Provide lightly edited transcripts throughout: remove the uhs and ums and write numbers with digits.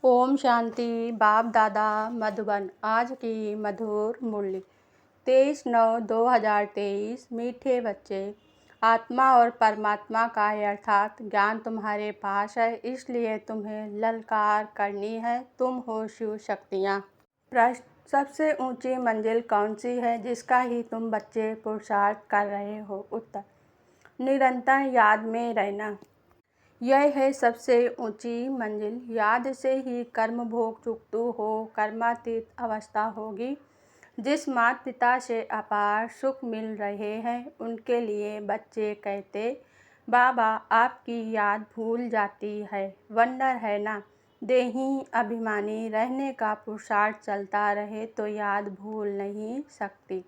ओम शांति। बाप दादा मधुबन। आज की मधुर मुरली 23/9/2023। मीठे बच्चे, आत्मा और परमात्मा का यथार्थ ज्ञान तुम्हारे पास है, इसलिए तुम्हें ललकार करनी है। तुम हो शिव शक्तियाँ। प्रश्न: सबसे ऊंची मंजिल कौन सी है जिसका ही तुम बच्चे पुरुषार्थ कर रहे हो? उत्तर: निरंतर याद में रहना। यह है सबसे ऊंची मंजिल। याद से ही कर्म भोग चुकतु हो कर्मातीत अवस्था होगी। जिस माता पिता से अपार सुख मिल रहे हैं उनके लिए बच्चे कहते, बाबा आपकी याद भूल जाती है। वंडर है ना। देही अभिमानी रहने का पुरुषार्थ चलता रहे तो याद भूल नहीं सकती।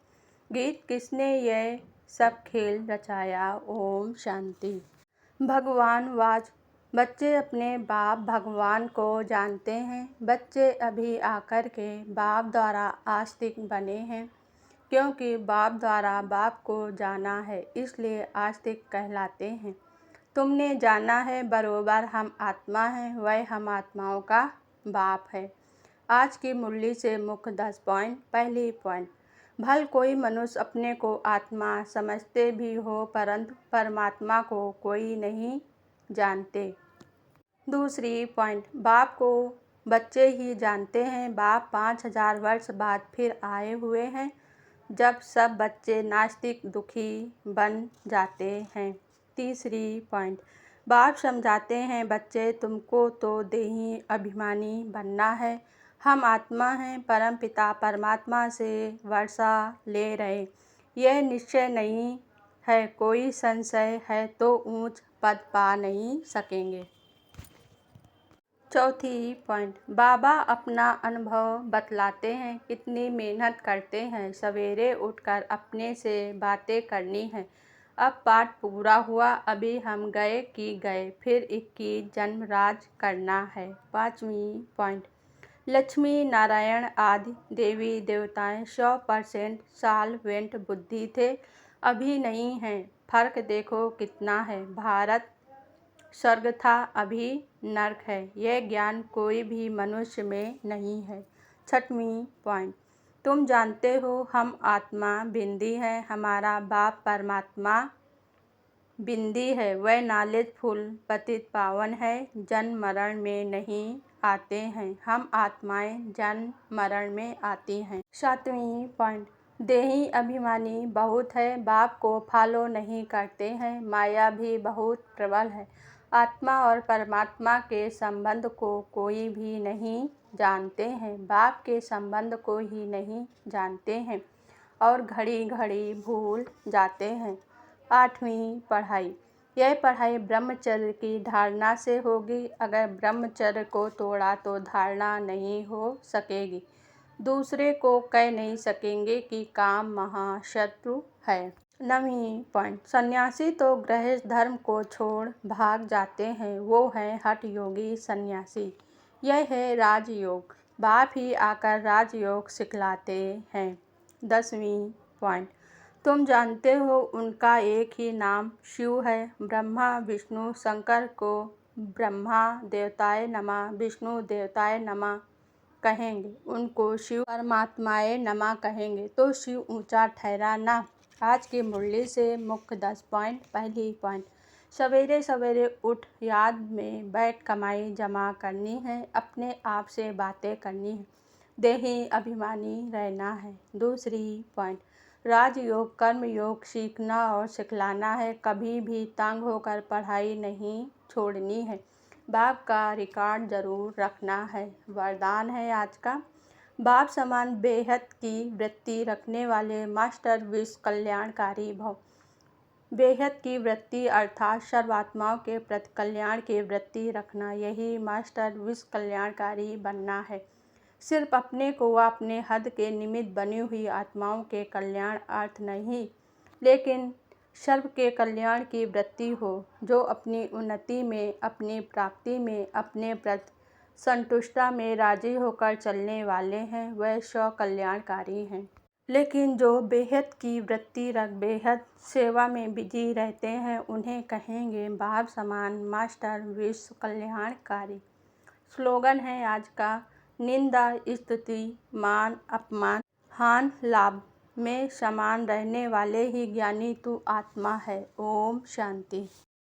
गीत किसने यह सब खेल रचाया? ओम शांति। भगवान वाच: बच्चे अपने बाप भगवान को जानते हैं। बच्चे अभी आकर के बाप द्वारा आस्तिक बने हैं। क्योंकि बाप द्वारा बाप को जाना है इसलिए आस्तिक कहलाते हैं। तुमने जाना है बरोबर हम आत्मा हैं, वह हम आत्माओं का बाप है। आज की मुरली से मुख्य 10 पॉइंट। पहली पॉइंट: भल कोई मनुष्य अपने को आत्मा समझते भी हो परंतु परमात्मा को कोई नहीं जानते। दूसरी पॉइंट: बाप को बच्चे ही जानते हैं। बाप 5000 वर्ष बाद फिर आए हुए हैं जब सब बच्चे नास्तिक दुखी बन जाते हैं। तीसरी पॉइंट: बाप समझाते हैं बच्चे तुमको तो देही अभिमानी बनना है। हम आत्मा हैं, परम पिता परमात्मा से वर्षा ले रहे। यह निश्चय नहीं है, कोई संशय है तो ऊंच पद पा नहीं सकेंगे। चौथी पॉइंट: बाबा अपना अनुभव बतलाते हैं, कितनी मेहनत करते हैं। सवेरे उठकर अपने से बातें करनी है। अब पाठ पूरा हुआ, अभी हम गए कि गए, फिर 21 जन्म राज करना है। पांचवी पॉइंट: लक्ष्मी नारायण आदि देवी देवताएं 100% सॉल्वेंट बुद्धि थे, अभी नहीं है। फर्क देखो कितना है। भारत स्वर्ग था, अभी नरक है। यह ज्ञान कोई भी मनुष्य में नहीं है। छठवीं पॉइंट: तुम जानते हो हम आत्मा बिंदी है, हमारा बाप परमात्मा बिंदी है। वह नॉलेजफुल पतित पावन है, जन्म मरण में नहीं आते हैं। हम आत्माएं जन्म मरण में आती हैं। सातवीं पॉइंट: देही अभिमानी बहुत है, बाप को फॉलो नहीं करते हैं। माया भी बहुत प्रबल है। आत्मा और परमात्मा के संबंध को कोई भी नहीं जानते हैं। बाप के संबंध को ही नहीं जानते हैं और घड़ी घड़ी भूल जाते हैं। आठवीं पढ़ाई: यह पढ़ाई ब्रह्मचर्य की धारणा से होगी। अगर ब्रह्मचर्य को तोड़ा तो धारणा नहीं हो सकेगी। दूसरे को कह नहीं सकेंगे कि काम महाशत्रु है। नवीं पॉइंट: सन्यासी तो गृहस्थ धर्म को छोड़ भाग जाते हैं, वो है हठ योगी सन्यासी। यह है राजयोग। बाप ही आकर राजयोग सिखलाते हैं। 10वीं पॉइंट: तुम जानते हो उनका एक ही नाम शिव है। ब्रह्मा विष्णु शंकर को ब्रह्मा देवताय नमः विष्णु देवताय नमः कहेंगे, उनको शिव परमात्माए नमः कहेंगे तो शिव ऊंचा ठहरा ना। आज की मुरली से मुख्य 10 पॉइंट। पहली पॉइंट: सवेरे सवेरे उठ याद में बैठ कमाई जमा करनी है, अपने आप से बातें करनी है, देही अभिमानी रहना है। दूसरी पॉइंट: राजयोग कर्म योग सीखना और सिखलाना है, कभी भी तंग होकर पढ़ाई नहीं छोड़नी है। बाप का रिकॉर्ड जरूर रखना है। वरदान है आज का: बाप समान बेहद की वृत्ति रखने वाले मास्टर विश्व कल्याणकारी भव। बेहद की वृत्ति अर्थात सर्वात्माओं के प्रति कल्याण की वृत्ति रखना, यही मास्टर विश्व कल्याणकारी बनना है। सिर्फ अपने को व अपने हद के निमित्त बनी हुई आत्माओं के कल्याण अर्थ नहीं, लेकिन सर्व के कल्याण की वृत्ति हो। जो अपनी उन्नति में, अपनी प्राप्ति में, अपने प्रति संतुष्टता में राजी होकर चलने वाले हैं, वह स्व कल्याणकारी हैं। लेकिन जो बेहद की वृत्ति रख बेहद सेवा में बिजी रहते हैं, उन्हें कहेंगे बाप समान मास्टर विश्व कल्याणकारी। स्लोगन है आज का, निंदा स्तुति मान अपमान हान लाभ में समान रहने वाले ही ज्ञानी तू आत्मा है। ओम शांति।